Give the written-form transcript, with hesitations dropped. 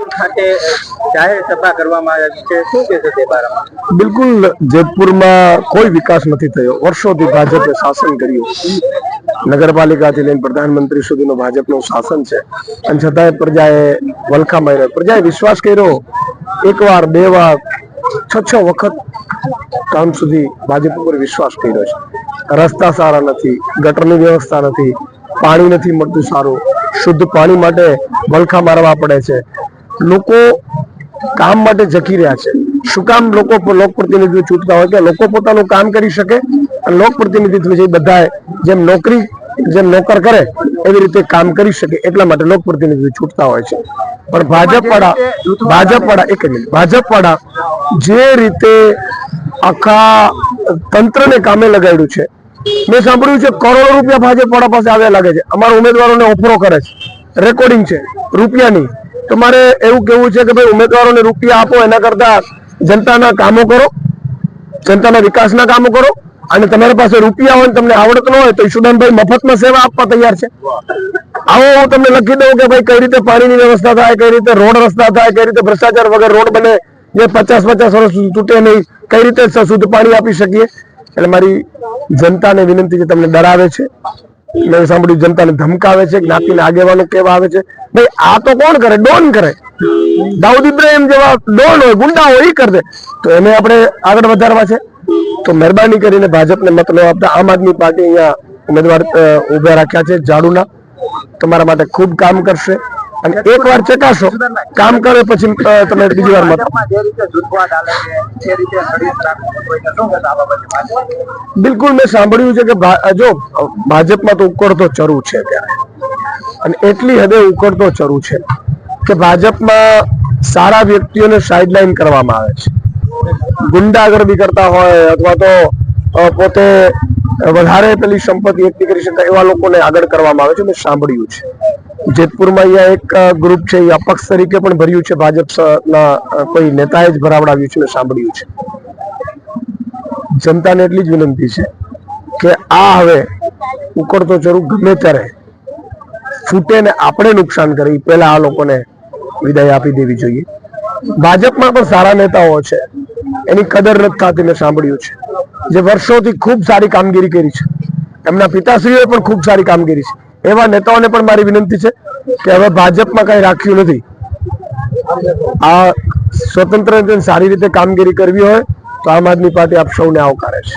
ખાતે જાહેર સભા કરવામાં આવી છે, શું કહેશો તે બારામાં? બિલકુલ જેતપુરમાં કોઈ વિકાસ નથી થયો. વર્ષોથી ભાજપે શાસન કર્યું, નગરપાલિકાથી લઈને પ્રધાનમંત્રી સુધીનું ભાજપનું શાસન છે, અને છતાંય પ્રજાએ વલખા માર્યો. પ્રજાએ વિશ્વાસ કર્યો, એક વાર બે વાર છ વખત કામ સુધી ભાજપ ઉપર વિશ્વાસ કર્યો છે. રસ્તા સારા નથી, ગટરની વ્યવસ્થા નથી, પાણી નથી મળતું સારું, શુદ્ધ પાણી માટે વલખા મારવા પડે છે. લોકો કામ માટે જકી રહ્યા છે. શું કામ લોકો લોકપ્રતિનિધિત્વ ચૂંટતા હોય કે લોકો પોતાનું કામ કરી શકે, અને લોકપ્રતિનિધિત્વ જે બધા જેમ નોકર કરે એવી રીતે કામ કરી શકે, એટલા માટે લોકપ્રતિનિધિત્વ ચૂંટતા હોય છે. પણ ભાજપવાળા જે રીતે આખા તંત્રને કામે લગાડ્યું છે, મેં સાંભળ્યું છે કરોડો રૂપિયા ભાજપવાળા પાસે આવ્યા લાગે છે. અમારા ઉમેદવારોને ઓફરો કરે છે, રેકોર્ડિંગ છે રૂપિયાની. તો મારે એવું કેવું છે કે ભાઈ ઉમેદવારોને રૂપિયા આપો એના કરતા જનતાના કામો કરો, જનતાના વિકાસના કામો કરો. અને તમારી પાસે રૂપિયા હોય, તમને આવડત ન હોય તો ઈશુદાનભાઈ મફતમાં સેવા આપવા તૈયાર છે. આવો હું તમને લખી દઉં કે ભાઈ કઈ રીતે પાણીની વ્યવસ્થા થાય, કઈ રીતે રોડ રસ્તા થાય, કઈ રીતે ભ્રષ્ટાચાર વગર રોડ બને, જે 50 વર્ષ તૂટે નહીં, કઈ રીતે શુદ્ધ પાણી આપી શકીએ. એટલે મારી જનતાને વિનંતી છે, તમને ડરાવે છે, મેં સાંભળ્યું જનતાને ધમકાવે છે, જ્ઞાતિના આગેવાનો કેવા આવે છે. ભાઈ આ તો કોણ કરે? ડોન કરે. દાઉદ ઇબ્રાહિમ જેવા ડોન હોય, ગુંડા હોય, એ કરશે. તો એને આપણે આગળ વધારવા છે. તો મહેરબાની કરીને ભાજપને મત ન આપતા. આમ આદમી પાર્ટી અહીંયા ઉમેદવાર ઉભા રાખ્યા છે ઝાડુના, તમારા માટે ખૂબ કામ કરશે. અને એક વાર ચકાસો, કામ કરે પછી તમે બીજી વાર મત. બિલકુલ મેં સાંભળ્યું છે કે જો ભાજપમાં તો ઉકળતો ચરુ છે ત્યારે, અને એટલી હદે ઉકળતો ચરુ છે કે ભાજપમાં સારા વ્યક્તિઓને સાઇડલાઇન કરવામાં આવે છે. ગુંડાગર્દી કરતા હોય અથવા તો પોતે વધારે પેલી સંપત્તિ એકઠી કરી શકાય એવા લોકોને આગળ કરવામાં આવે છે. મેં સાંભળ્યું છે જેતપુરમાં અહીંયા એક ગ્રુપ છે, એ અપક્ષ તરીકે પણ ભર્યું છે, ભાજપના કોઈ નેતાએ જ ભરાવડાવ્યું છે, મેં સાંભળ્યું છે. જનતાને એટલી જ વિનંતી છે કે આ હવે ઉકળતો ચરુ ગમે ત્યારે ફૂટે ને આપણે નુકસાન કરે, પહેલા આ લોકોને વિદાય આપી દેવી જોઈએ. ભાજપમાં પણ સારા નેતાઓ છે, એની કદર નથી થતી. મેં સાંભળ્યું છે જે વર્ષોથી ખૂબ સારી કામગીરી કરી છે, એમના પિતાશ્રીઓએ પણ ખૂબ સારી કામગીરી છે. એવા નેતાઓને પણ મારી વિનંતી છે કે હવે ભાજપમાં કઈ રાખ્યું નથી. આ સ્વતંત્ર રીતે સારી રીતે કામગીરી કરવી હોય તો આમ આદમી પાર્ટી આપ સૌને આવકારે છે.